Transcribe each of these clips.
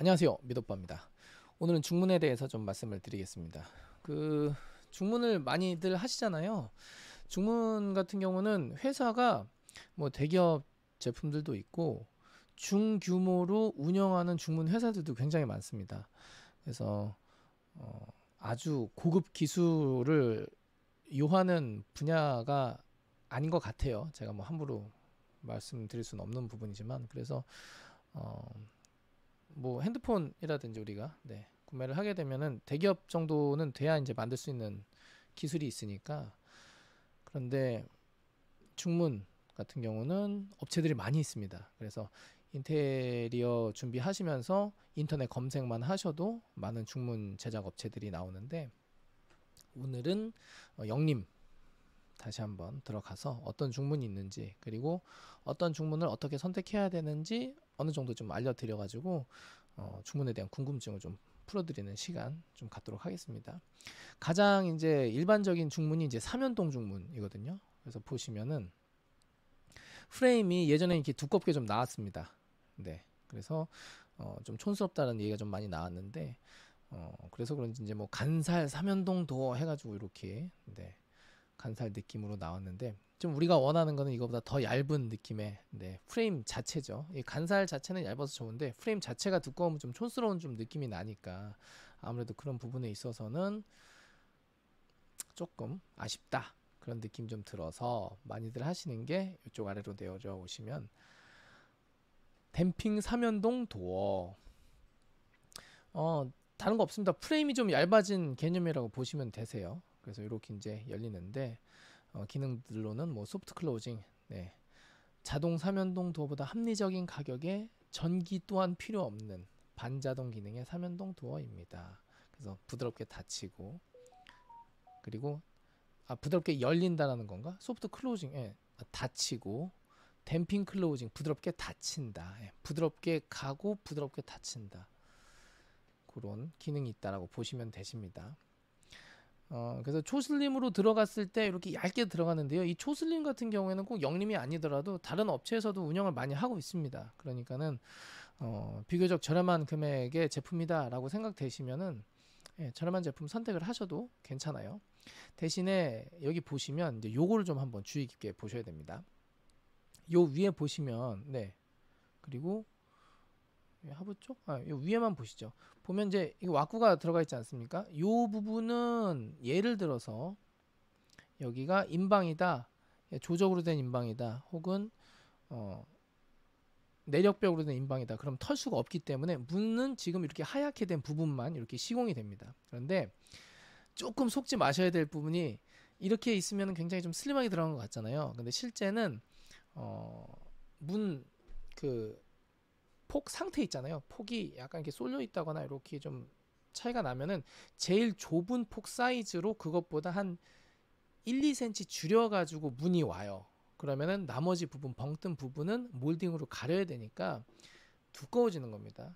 안녕하세요, 미도빠입니다. 오늘은 중문에 대해서 좀 말씀을 드리겠습니다. 중문을 많이들 하시잖아요. 중문 같은 경우는 회사가 뭐 대기업 제품들도 있고 중규모로 운영하는 중문 회사들도 굉장히 많습니다. 그래서 아주 고급 기술을 요하는 분야가 아닌 것 같아요. 제가 뭐 함부로 말씀드릴 수는 없는 부분이지만, 그래서 뭐 핸드폰이라든지 우리가 구매를 하게 되면은 대기업 정도는 돼야 이제 만들 수 있는 기술이 있으니까. 그런데 중문 같은 경우는 업체들이 많이 있습니다. 그래서 인테리어 준비하시면서 인터넷 검색만 하셔도 많은 중문 제작 업체들이 나오는데, 오늘은 영림 다시 한번 들어가서 어떤 중문이 있는지, 그리고 어떤 중문을 어떻게 선택해야 되는지 어느 정도 좀 알려드려 가지고 중문에 대한 궁금증을 좀 풀어드리는 시간 좀 갖도록 하겠습니다. 가장 이제 일반적인 중문이 이제 삼연동 중문이거든요. 그래서 보시면은 프레임이 예전에 이렇게 두껍게 좀 나왔습니다. 네, 그래서 좀 촌스럽다는 얘기가 좀 많이 나왔는데, 그래서 그런지 이제 뭐 간살 삼연동 도어 해가지고 이렇게 간살 느낌으로 나왔는데, 좀 우리가 원하는 거는 이거보다 더 얇은 느낌의 프레임 자체죠. 이 간살 자체는 얇아서 좋은데 프레임 자체가 두꺼우면 좀 촌스러운 좀 느낌이 나니까, 아무래도 그런 부분에 있어서는 조금 아쉽다, 그런 느낌 좀 들어서 많이들 하시는 게 이쪽 아래로 내려져 오시면 댐핑 삼연동 도어. 다른 거 없습니다. 프레임이 좀 얇아진 개념이라고 보시면 되세요. 그래서 이렇게 이제 열리는데, 기능들로는 뭐 소프트 클로징, 자동 삼연동 도어보다 합리적인 가격에 전기 또한 필요 없는 반자동 기능의 삼연동 도어입니다. 그래서 부드럽게 닫히고, 그리고 부드럽게 열린다라는 건가? 소프트 클로징, 닫히고, 댐핑 클로징, 부드럽게 닫힌다. 부드럽게 가고 부드럽게 닫힌다. 그런 기능이 있다라고 보시면 되십니다. 그래서 초슬림으로 들어갔을 때 이렇게 얇게 들어가는데요. 이 초슬림 같은 경우에는 꼭 영림이 아니더라도 다른 업체에서도 운영을 많이 하고 있습니다. 그러니까는 비교적 저렴한 금액의 제품이다라고 생각되시면은 저렴한 제품 선택을 하셔도 괜찮아요. 대신에 여기 보시면 이제 요거를 좀 한번 주의 깊게 보셔야 됩니다. 요 위에 보시면 그리고 하부 쪽? 요 위에만 보시죠. 보면 이제 이 왁구가 들어가 있지 않습니까? 요 부분은 예를 들어서 여기가 인방이다, 조적으로 된 인방이다, 혹은 내력벽으로 된 인방이다. 그럼 털수가 없기 때문에 문은 지금 이렇게 하얗게 된 부분만 이렇게 시공이 됩니다. 그런데 조금 속지 마셔야 될 부분이, 이렇게 있으면 굉장히 좀 슬림하게 들어간 것 같잖아요. 근데 실제는 문 폭 상태 있잖아요. 폭이 약간 이렇게 쏠려 있다거나 이렇게 좀 차이가 나면은 제일 좁은 폭 사이즈로 그것보다 한 1, 2cm 줄여가지고 문이 와요. 그러면은 나머지 부분, 벙뜬 부분은 몰딩으로 가려야 되니까 두꺼워지는 겁니다.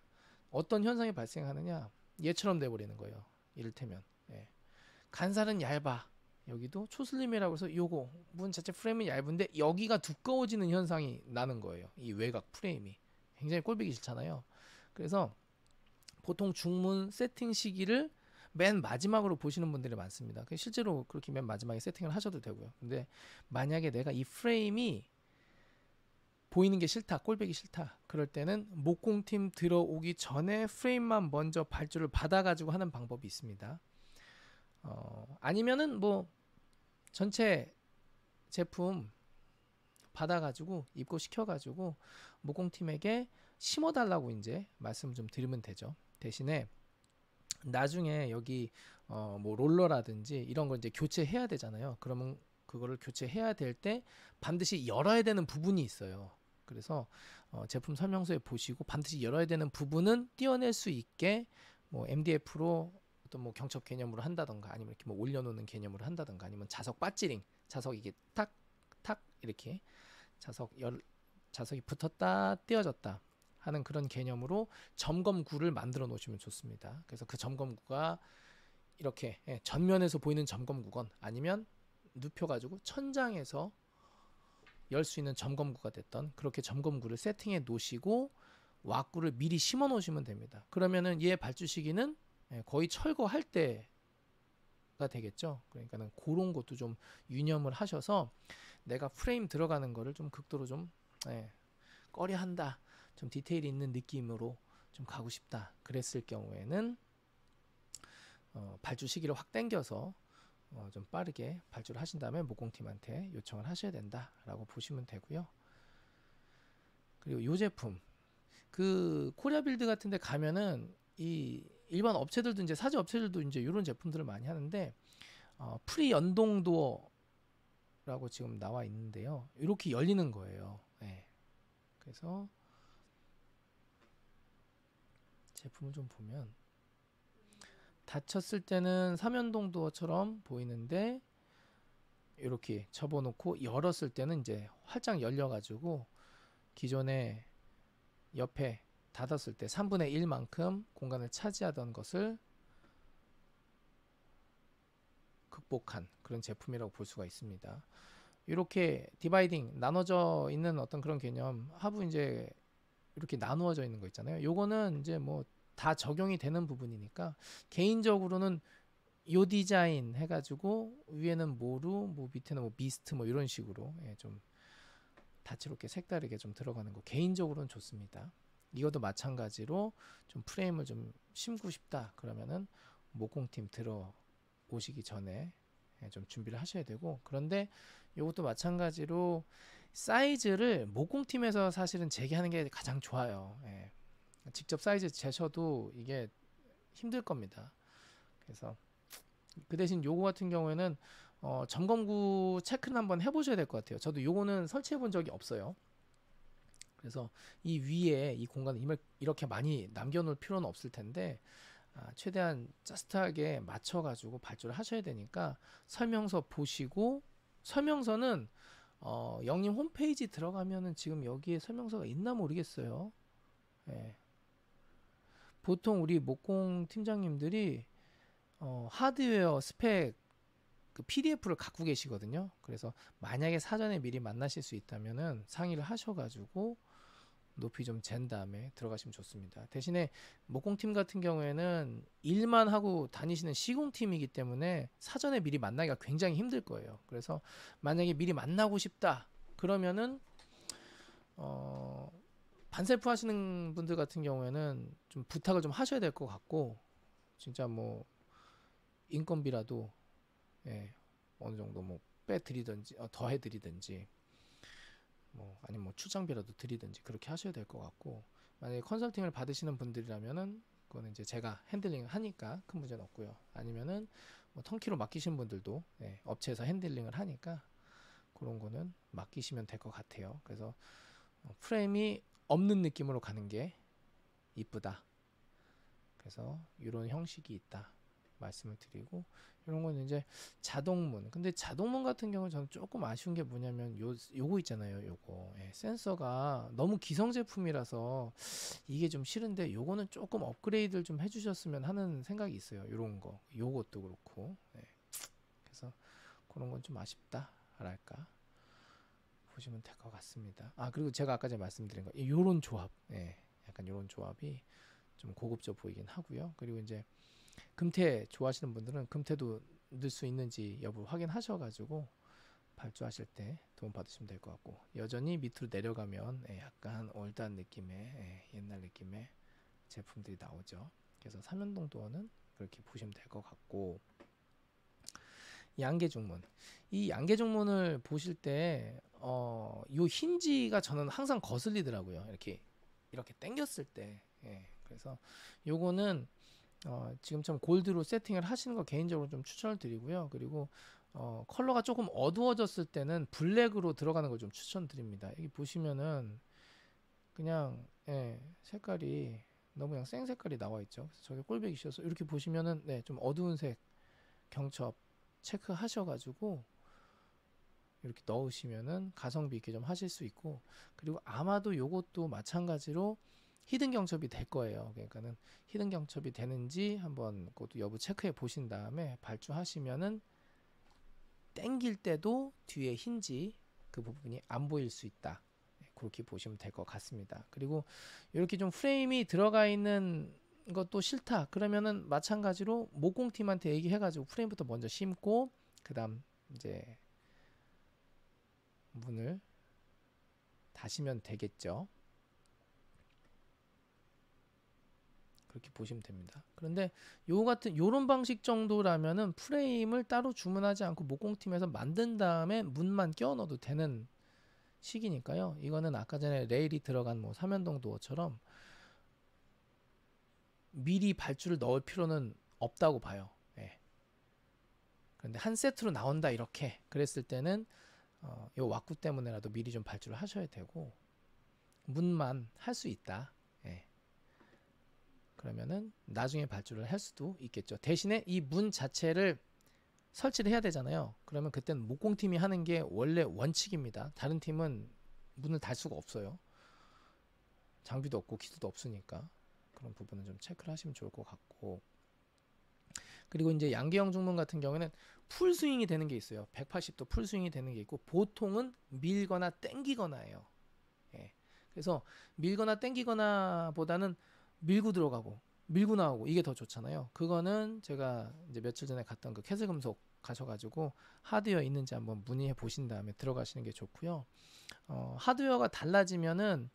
어떤 현상이 발생하느냐, 얘처럼 돼버리는 거예요. 이를테면 간살은 얇아, 여기도 초슬림이라고 해서 요거 문 자체 프레임이 얇은데 여기가 두꺼워지는 현상이 나는 거예요. 이 외곽 프레임이 굉장히 꼴보기 싫잖아요. 그래서 보통 중문 세팅 시기를 맨 마지막으로 보시는 분들이 많습니다. 실제로 그렇게 맨 마지막에 세팅을 하셔도 되고요. 근데 만약에 내가 이 프레임이 보이는 게 싫다, 꼴보기 싫다, 그럴 때는 목공팀 들어오기 전에 프레임만 먼저 발주를 받아가지고 하는 방법이 있습니다. 아니면은 뭐 전체 제품 받아가지고 입고시켜가지고 목공팀에게 심어달라고 이제 말씀을 좀 드리면 되죠. 대신에 나중에 여기 뭐 롤러라든지 이런 걸 이제 교체해야 되잖아요. 그러면 그거를 교체해야 될 때 반드시 열어야 되는 부분이 있어요. 그래서 제품 설명서에 보시고 반드시 열어야 되는 부분은 떼어낼 수 있게 뭐 MDF로 어떤 뭐 경첩 개념으로 한다던가, 아니면 이렇게 뭐 올려놓는 개념으로 한다던가, 아니면 자석 빠찌링, 자석 이게 탁탁 이렇게 자석이 붙었다 떼어졌다 하는 그런 개념으로 점검구를 만들어 놓으시면 좋습니다. 그래서 그 점검구가 이렇게 전면에서 보이는 점검구건, 아니면 눕혀가지고 천장에서 열 수 있는 점검구가 됐던, 그렇게 점검구를 세팅해 놓으시고 와꾸를 미리 심어 놓으시면 됩니다. 그러면은 얘 발주 시기는 거의 철거할 때가 되겠죠. 그러니까는 그런 것도 좀 유념을 하셔서 내가 프레임 들어가는 거를 좀 극도로 좀 꺼려한다, 좀 디테일이 있는 느낌으로 좀 가고 싶다, 그랬을 경우에는 발주 시기를 확 당겨서 좀 빠르게 발주를 하신 다음에 목공팀한테 요청을 하셔야 된다라고 보시면 되고요. 그리고 이 제품, 그 코리아 빌드 같은 데 가면은 이 일반 업체들도 이제 사제 업체들도 이제 이런 제품들을 많이 하는데 프리 연동 도어라고 지금 나와 있는데요. 이렇게 열리는 거예요. 그래서 제품을 좀 보면 닫혔을 때는 삼연동 도어처럼 보이는데 이렇게 접어놓고 열었을 때는 이제 활짝 열려가지고 기존에 옆에 닫았을 때 3분의 1만큼 공간을 차지하던 것을 극복한 그런 제품이라고 볼 수가 있습니다. 이렇게 디바이딩, 나눠져 있는 어떤 그런 개념, 하부 이제 이렇게 나누어져 있는 거 있잖아요. 요거는 이제 뭐 다 적용이 되는 부분이니까 개인적으로는 요 디자인 해가지고 위에는 모루, 뭐 밑에는 뭐 미스트 뭐 이런 식으로 좀 다채롭게 색다르게 좀 들어가는 거 개인적으로는 좋습니다. 이것도 마찬가지로 좀 프레임을 좀 심고 싶다 그러면은 목공팀 들어오시기 전에 좀 준비를 하셔야 되고, 그런데 이것도 마찬가지로 사이즈를 목공팀에서 사실은 재기하는 게 가장 좋아요. 직접 사이즈 재셔도 이게 힘들 겁니다. 그래서 그 대신 요거 같은 경우에는 점검구 체크는 한번 해보셔야 될 것 같아요. 저도 요거는 설치해 본 적이 없어요. 그래서 이 위에 이 공간을 이렇게 많이 남겨놓을 필요는 없을 텐데 최대한 저스트하게 맞춰가지고 발주를 하셔야 되니까 설명서 보시고, 설명서는 영님 홈페이지 들어가면은 지금 여기에 설명서가 있나 모르겠어요. 보통 우리 목공 팀장님들이 하드웨어 스펙 그 PDF를 갖고 계시거든요. 그래서 만약에 사전에 미리 만나실 수 있다면은 상의를 하셔가지고 높이 좀 잰 다음에 들어가시면 좋습니다. 대신에 목공팀 같은 경우에는 일만 하고 다니시는 시공팀이기 때문에 사전에 미리 만나기가 굉장히 힘들 거예요. 그래서 만약에 미리 만나고 싶다 그러면은 반셀프 하시는 분들 같은 경우에는 좀 부탁을 좀 하셔야 될 것 같고, 진짜 뭐 인건비라도 어느 정도 뭐 빼드리든지 더 해드리든지 뭐 아니면 뭐 출장비라도 드리든지 그렇게 하셔야 될 것 같고, 만약에 컨설팅을 받으시는 분들이라면은 그거는 이제 제가 핸들링을 하니까 큰 문제는 없고요. 아니면은 뭐 턴키로 맡기신 분들도 업체에서 핸들링을 하니까 그런 거는 맡기시면 될 것 같아요. 그래서 프레임이 없는 느낌으로 가는 게 이쁘다. 그래서 이런 형식이 있다 말씀을 드리고, 이런 거는 이제 자동문. 근데 자동문 같은 경우는 저는 조금 아쉬운 게 뭐냐면 요거 있잖아요. 요거 센서가 너무 기성 제품이라서 이게 좀 싫은데, 요거는 조금 업그레이드를 좀 해주셨으면 하는 생각이 있어요. 요런 거, 요것도 그렇고. 그래서 그런 건 좀 아쉽다 랄까 보시면 될 것 같습니다. 그리고 제가 아까 전에 말씀드린 거, 요런 조합, 약간 요런 조합이 좀 고급져 보이긴 하고요. 그리고 이제 금태 좋아하시는 분들은 금태도 넣을 수 있는지 여부 확인하셔가지고 발주하실 때 도움 받으시면 될 것 같고, 여전히 밑으로 내려가면 약간 올드한 느낌의 옛날 느낌의 제품들이 나오죠. 그래서 삼연동 도어는 그렇게 보시면 될 것 같고, 양계중문, 이 양계중문을 보실 때 요 힌지가 저는 항상 거슬리더라고요. 이렇게 당겼을 때. 그래서 요거는 지금처럼 골드로 세팅을 하시는 거 개인적으로 좀 추천을 드리고요. 그리고 컬러가 조금 어두워졌을 때는 블랙으로 들어가는 걸 좀 추천드립니다. 여기 보시면은 그냥 색깔이 너무 그냥 생 색깔이 나와 있죠. 그래서 저게 꼴배기셔서 이렇게 보시면은 좀 어두운 색 경첩 체크하셔가지고 이렇게 넣으시면은 가성비 있게 좀 하실 수 있고, 그리고 아마도 요것도 마찬가지로 히든 경첩이 될 거예요. 그러니까는 히든 경첩이 되는지 한번 그것도 여부 체크해 보신 다음에 발주하시면은 땡길 때도 뒤에 힌지 그 부분이 안 보일 수 있다. 그렇게 보시면 될 것 같습니다. 그리고 이렇게 좀 프레임이 들어가 있는 것도 싫다 그러면은 마찬가지로 목공팀한테 얘기해가지고 프레임부터 먼저 심고 그 다음 이제 문을 다시면 되겠죠. 그렇게 보시면 됩니다. 그런데 요런 방식 정도라면은 프레임을 따로 주문하지 않고 목공팀에서 만든 다음에 문만 끼워 넣어도 되는 식이니까요. 이거는 아까 전에 레일이 들어간 뭐 삼연동 도어처럼 미리 발주를 넣을 필요는 없다고 봐요. 예. 그런데 한 세트로 나온다 이렇게 그랬을 때는 요 왁구 때문에라도 미리 좀 발주를 하셔야 되고 문만 할 수 있다. 예. 그러면은 나중에 발주를 할 수도 있겠죠. 대신에 이 문 자체를 설치를 해야 되잖아요. 그러면 그때는 목공팀이 하는 게 원래 원칙입니다. 다른 팀은 문을 달 수가 없어요. 장비도 없고 기술도 없으니까 그런 부분은 좀 체크를 하시면 좋을 것 같고, 그리고 이제 양계형 중문 같은 경우에는 풀스윙이 되는 게 있어요. 180도 풀스윙이 되는 게 있고 보통은 밀거나 땡기거나예요. 예. 그래서 밀거나 땡기거나 보다는 밀고 들어가고 밀고 나오고 이게 더 좋잖아요. 그거는 제가 이제 며칠 전에 갔던 그 캐슬금속 가셔가지고 하드웨어 있는지 한번 문의해 보신 다음에 들어가시는 게 좋고요. 하드웨어가 달라지면은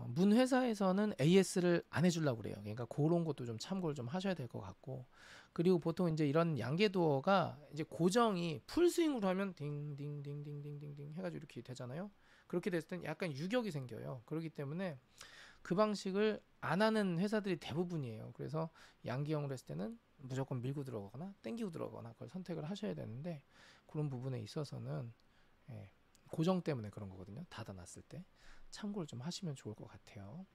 문 회사에서는 AS를 안 해주려고 그래요. 그러니까 그런 것도 좀 참고를 좀 하셔야 될 것 같고, 그리고 보통 이제 이런 양계도어가 이제 고정이 풀스윙으로 하면 딩딩딩딩딩딩딩 해가지고 이렇게 되잖아요. 그렇게 됐을 땐 약간 유격이 생겨요. 그렇기 때문에 그 방식을 안 하는 회사들이 대부분이에요. 그래서 양기형으로 했을 때는 무조건 밀고 들어가거나 땡기고 들어가거나 그걸 선택을 하셔야 되는데, 그런 부분에 있어서는 예, 고정 때문에 그런 거거든요. 닫아놨을 때 참고를 좀 하시면 좋을 것 같아요.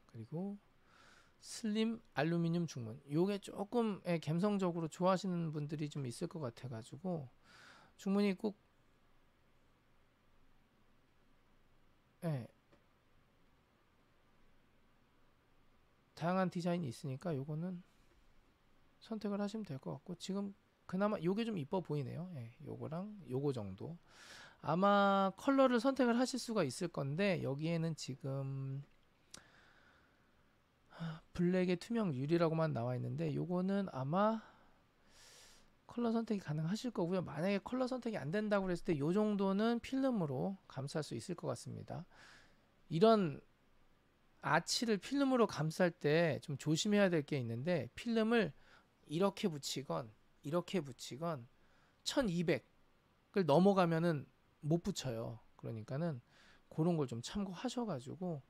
그리고 슬림 알루미늄 중문, 요게 조금 감성적으로 좋아하시는 분들이 좀 있을 것 같아 가지고 중문이 꼭 예, 다양한 디자인이 있으니까 요거는 선택을 하시면 될 것 같고, 지금 그나마 요게 좀 이뻐 보이네요. 예, 요거랑 요거 정도 아마 컬러를 선택을 하실 수가 있을 건데, 여기에는 지금 블랙의 투명 유리라고만 나와 있는데 요거는 아마 컬러 선택이 가능하실 거고요. 만약에 컬러 선택이 안 된다고 했을 때 요 정도는 필름으로 감쌀 수 있을 것 같습니다. 이런 아치를 필름으로 감쌀 때 좀 조심해야 될 게 있는데, 필름을 이렇게 붙이건 이렇게 붙이건 1200을 넘어가면은 못 붙여요. 그러니까는 그런 걸 좀 참고하셔가지고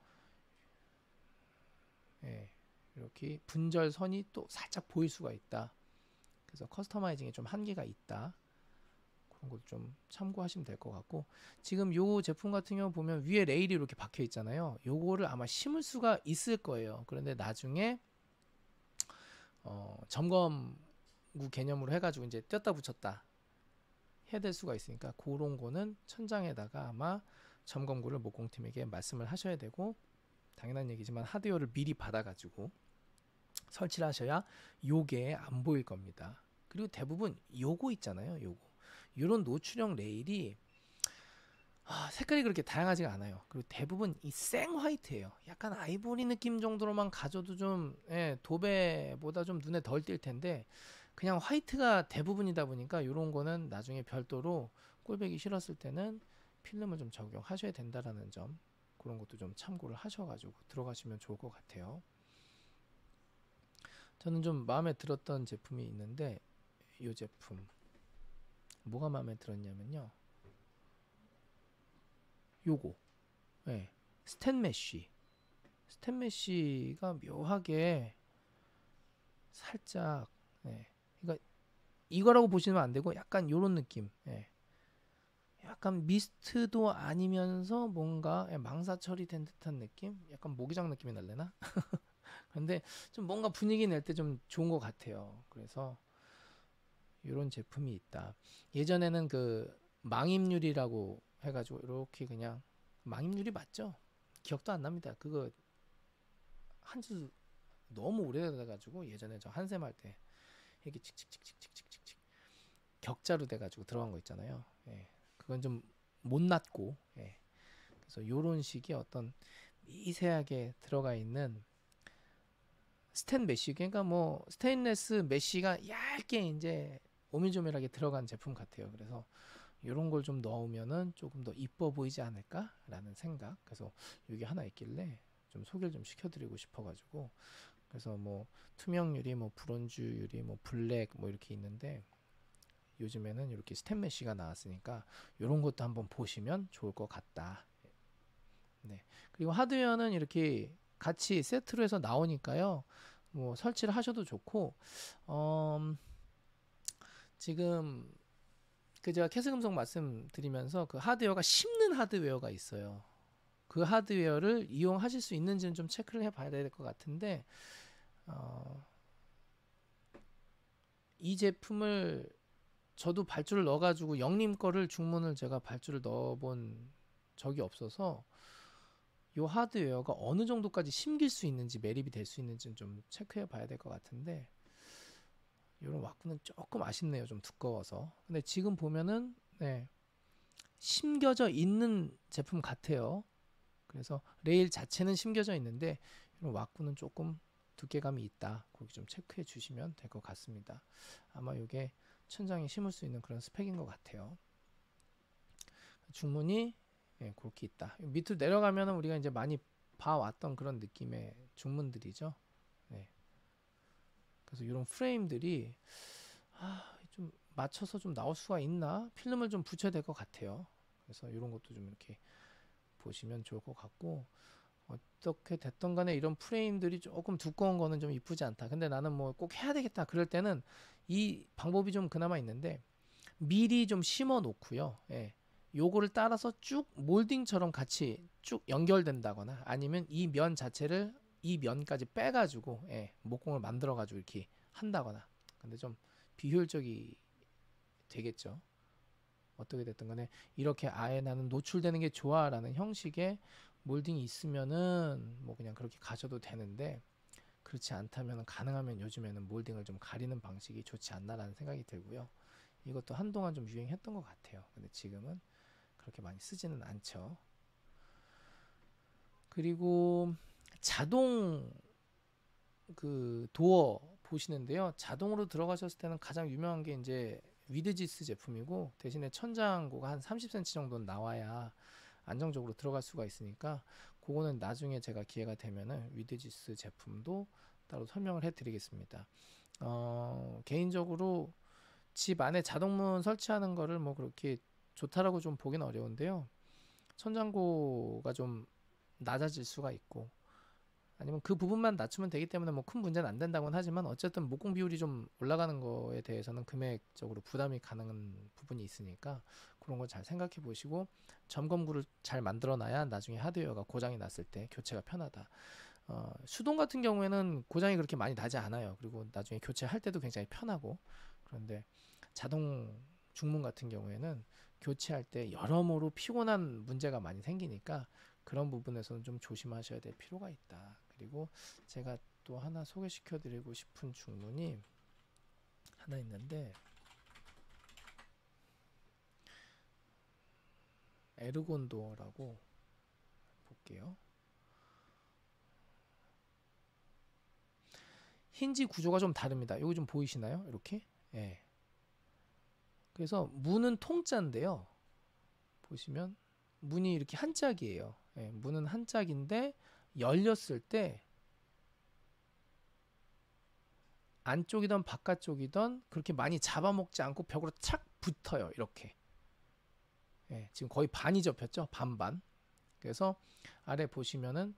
예, 이렇게 분절선이 또 살짝 보일 수가 있다. 그래서 커스터마이징에 좀 한계가 있다. 그런 것도 좀 참고하시면 될 것 같고, 지금 요 제품 같은 경우 보면 위에 레일이 이렇게 박혀 있잖아요. 요거를 아마 심을 수가 있을 거예요. 그런데 나중에 점검구 개념으로 해가지고 이제 뗐다 붙였다 해야 될 수가 있으니까 그런 거는 천장에다가 아마 점검구를 목공팀에게 말씀을 하셔야 되고, 당연한 얘기지만 하드웨어를 미리 받아가지고 설치를 하셔야 요게 안 보일 겁니다. 그리고 대부분 요거 있잖아요. 요거 요런 노출형 레일이 색깔이 그렇게 다양하지가 않아요. 그리고 대부분 이 생 화이트예요. 약간 아이보리 느낌 정도로만 가져도 좀 도배보다 좀 눈에 덜 띌 텐데, 그냥 화이트가 대부분이다 보니까 이런 거는 나중에 별도로 꼴배기 싫었을 때는 필름을 좀 적용하셔야 된다라는 점, 그런 것도 좀 참고를 하셔가지고 들어가시면 좋을 것 같아요. 저는 좀 마음에 들었던 제품이 있는데, 이 제품 뭐가 마음에 들었냐면요, 요거 스탠메쉬가 묘하게 살짝 그러니까 이거라고 보시면 안 되고 약간 요런 느낌, 약간 미스트도 아니면서 뭔가 망사 처리된 듯한 느낌, 약간 모기장 느낌이 날래나? 근데 좀 뭔가 분위기 낼 때 좀 좋은 것 같아요. 그래서 이런 제품이 있다. 예전에는 그 망임유리라고 해가지고 이렇게 그냥, 망임유리 맞죠? 기억도 안 납니다. 그거 한지 너무 오래돼가지고 예전에 저 한샘 할 때 이게 칙칙칙칙칙칙칙칙 격자로 돼가지고 들어간 거 있잖아요. 예. 그건 좀 못났고, 예. 그래서 요런 식의 어떤 미세하게 들어가 있는 스텐 메쉬, 그러니까 뭐 스테인레스 메쉬가 얇게 이제 오밀조밀하게 들어간 제품 같아요. 그래서 이런 걸 좀 넣으면은 조금 더 이뻐 보이지 않을까라는 생각. 그래서 이게 하나 있길래 좀 소개를 좀 시켜드리고 싶어가지고, 그래서 뭐 투명 유리, 뭐 브론즈 유리, 뭐 블랙 뭐 이렇게 있는데, 요즘에는 이렇게 스텐 메쉬가 나왔으니까 이런 것도 한번 보시면 좋을 것 같다. 네. 그리고 하드웨어는 이렇게 같이 세트로 해서 나오니까요. 뭐 설치를 하셔도 좋고, 지금 그 제가 캐스금속 말씀드리면서 그 하드웨어가 씹는 하드웨어가 있어요. 그 하드웨어를 이용하실 수 있는지는 좀 체크를 해봐야 될 것 같은데, 이 제품을 저도 발주를 넣어가지고 영림 거를 중문을 제가 발주를 넣어본 적이 없어서 이 하드웨어가 어느 정도까지 심길 수 있는지, 매립이 될 수 있는지는 좀 체크해 봐야 될 것 같은데, 이런 왁구는 조금 아쉽네요. 좀 두꺼워서. 근데 지금 보면은 네, 심겨져 있는 제품 같아요. 그래서 레일 자체는 심겨져 있는데 이런 왁구는 조금 두께감이 있다. 거기 좀 체크해 주시면 될 것 같습니다. 아마 이게 천장에 심을 수 있는 그런 스펙인 것 같아요. 중문이 예, 그렇게 있다. 밑으로 내려가면은 우리가 이제 많이 봐왔던 그런 느낌의 중문들이죠. 네. 그래서 이런 프레임들이 좀 맞춰서 좀 나올 수가 있나? 필름을 좀 붙여야 될 것 같아요. 그래서 이런 것도 좀 이렇게 보시면 좋을 것 같고, 어떻게 됐던 간에 이런 프레임들이 조금 두꺼운 거는 좀 이쁘지 않다. 근데 나는 뭐 꼭 해야 되겠다 그럴 때는 이 방법이 좀 그나마 있는데, 미리 좀 심어 놓고요. 예. 요거를 따라서 쭉 몰딩처럼 같이 쭉 연결된다거나, 아니면 이 면 자체를 이 면까지 빼가지고 예, 목공을 만들어가지고 이렇게 한다거나. 근데 좀 비효율적이 되겠죠. 어떻게 됐든 간에 이렇게 아예 나는 노출되는 게 좋아라는 형식의 몰딩이 있으면은 뭐 그냥 그렇게 가셔도 되는데, 그렇지 않다면 가능하면 요즘에는 몰딩을 좀 가리는 방식이 좋지 않나라는 생각이 들고요. 이것도 한동안 좀 유행했던 것 같아요. 근데 지금은 그렇게 많이 쓰지는 않죠. 그리고 자동 그 도어 보시는데요. 자동으로 들어가셨을 때는 가장 유명한 게 이제 위드지스 제품이고, 대신에 천장고가 한 30cm 정도는 나와야 안정적으로 들어갈 수가 있으니까, 그거는 나중에 제가 기회가 되면은 위드지스 제품도 따로 설명을 해드리겠습니다. 개인적으로 집 안에 자동문 설치하는 거를 뭐 그렇게 좋다라고 좀 보긴 어려운데요. 천장고가 좀 낮아질 수가 있고, 아니면 그 부분만 낮추면 되기 때문에 뭐 큰 문제는 안 된다고는 하지만, 어쨌든 목공 비율이 좀 올라가는 거에 대해서는 금액적으로 부담이 가능한 부분이 있으니까, 그런 걸 잘 생각해 보시고 점검구를 잘 만들어 놔야 나중에 하드웨어가 고장이 났을 때 교체가 편하다. 수동 같은 경우에는 고장이 그렇게 많이 나지 않아요. 그리고 나중에 교체할 때도 굉장히 편하고. 그런데 자동 중문 같은 경우에는 교체할 때 여러모로 피곤한 문제가 많이 생기니까, 그런 부분에서는 좀 조심하셔야 될 필요가 있다. 그리고 제가 또 하나 소개시켜 드리고 싶은 중문이 하나 있는데, 에르곤도어라고 볼게요. 힌지 구조가 좀 다릅니다. 여기 좀 보이시나요? 이렇게. 예. 그래서 문은 통짜인데요. 보시면 문이 이렇게 한 짝이에요. 예, 문은 한 짝인데 열렸을 때 안쪽이든 바깥쪽이든 그렇게 많이 잡아먹지 않고 벽으로 착 붙어요. 이렇게. 예, 지금 거의 반이 접혔죠. 반반. 그래서 아래 보시면은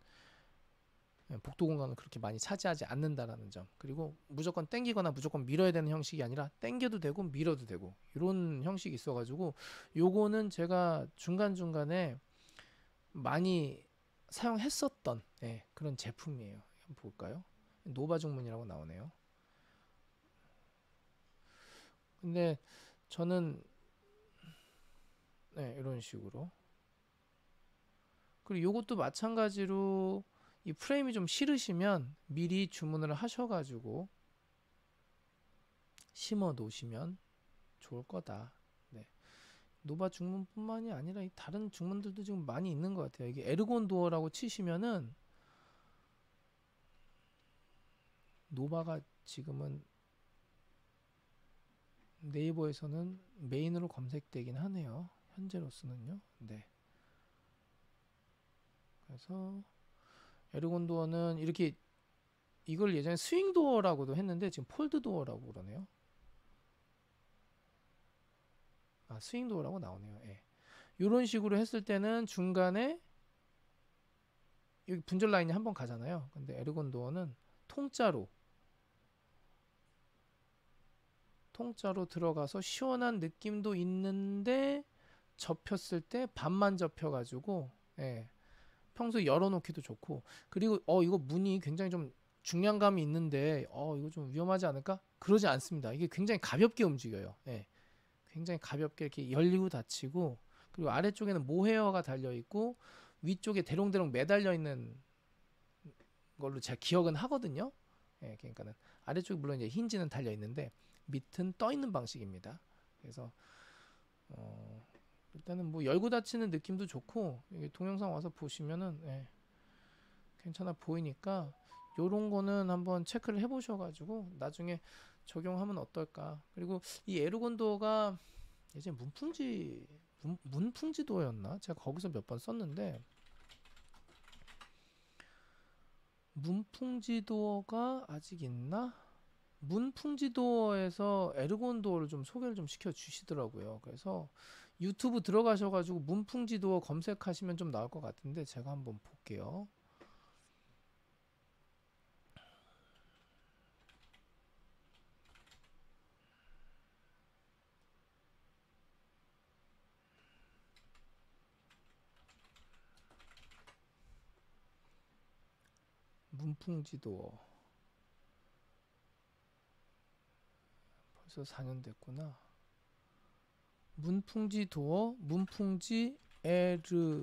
복도 공간을 그렇게 많이 차지하지 않는다라는 점. 그리고 무조건 당기거나 무조건 밀어야 되는 형식이 아니라 당겨도 되고 밀어도 되고 이런 형식이 있어가지고, 요거는 제가 중간중간에 많이 사용했었던 그런 제품이에요. 한번 볼까요? 노바 중문이라고 나오네요. 근데 저는 이런 식으로. 그리고 요것도 마찬가지로 이 프레임이 좀 싫으시면 미리 주문을 하셔가지고 심어 놓으시면 좋을 거다. 네. 노바 중문뿐만이 아니라 이 다른 중문들도 지금 많이 있는 것 같아요. 이게 에르곤 도어라고 치시면은 노바가 지금은 네이버에서는 메인으로 검색되긴 하네요. 현재로서는요. 네. 그래서 에르곤 도어는 이렇게 이걸 예전에 스윙 도어라고도 했는데 지금 폴드 도어라고 그러네요. 아, 스윙 도어라고 나오네요. 예. 이런 식으로 했을 때는 중간에 여기 분절 라인이 한번 가잖아요. 근데 에르곤 도어는 통짜로 들어가서 시원한 느낌도 있는데 접혔을 때 반만 접혀가지고 예, 평소에 열어놓기도 좋고, 그리고 이거 문이 굉장히 좀 중량감이 있는데 이거 좀 위험하지 않을까? 그러지 않습니다. 이게 굉장히 가볍게 움직여요. 예, 굉장히 가볍게 이렇게 열리고 닫히고, 그리고 아래쪽에는 모헤어가 달려있고 위쪽에 대롱대롱 매달려 있는 걸로 제가 기억은 하거든요. 예, 그러니까는 아래쪽에 물론 이제 힌지는 달려 있는데 밑은 떠 있는 방식입니다. 그래서 일단은 뭐 열고 닫히는 느낌도 좋고, 동영상 와서 보시면은 예, 괜찮아 보이니까 요런 거는 한번 체크를 해보셔가지고 나중에 적용하면 어떨까. 그리고 이 에르곤도어가 예전에 문풍지도어였나? 제가 거기서 몇 번 썼는데, 문풍지도어가 아직 있나? 문풍지도어에서 에르곤도어를 좀 소개를 좀 시켜 주시더라고요. 그래서 유튜브 들어가셔가지고 문풍지도어 검색하시면 좀 나올 것 같은데 제가 한번 볼게요. 문풍지도어 벌써 4년 됐구나. 문풍지도어, 문풍지 에르곤도어,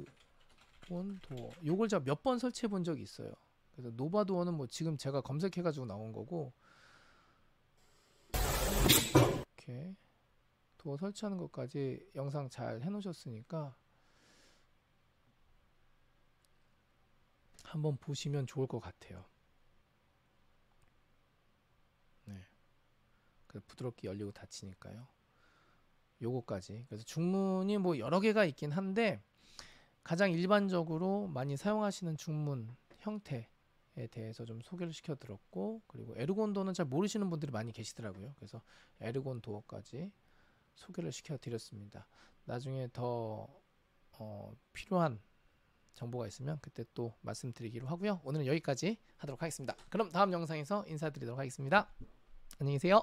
요걸 제가 몇 번 설치해 본 적이 있어요. 그래서 노바도어는 뭐 지금 제가 검색해 가지고 나온 거고, 이렇게 도어 설치하는 것까지 영상 잘 해놓으셨으니까 한번 보시면 좋을 것 같아요. 네, 부드럽게 열리고 닫히니까요. 요거까지. 그래서 중문이 뭐 여러 개가 있긴 한데 가장 일반적으로 많이 사용하시는 중문 형태에 대해서 좀 소개를 시켜 드렸고, 그리고 에르곤 도어는 잘 모르시는 분들이 많이 계시더라고요. 그래서 에르곤 도어까지 소개를 시켜 드렸습니다. 나중에 더 필요한 정보가 있으면 그때 또 말씀드리기로 하고요. 오늘은 여기까지 하도록 하겠습니다. 그럼 다음 영상에서 인사드리도록 하겠습니다. 안녕히 계세요.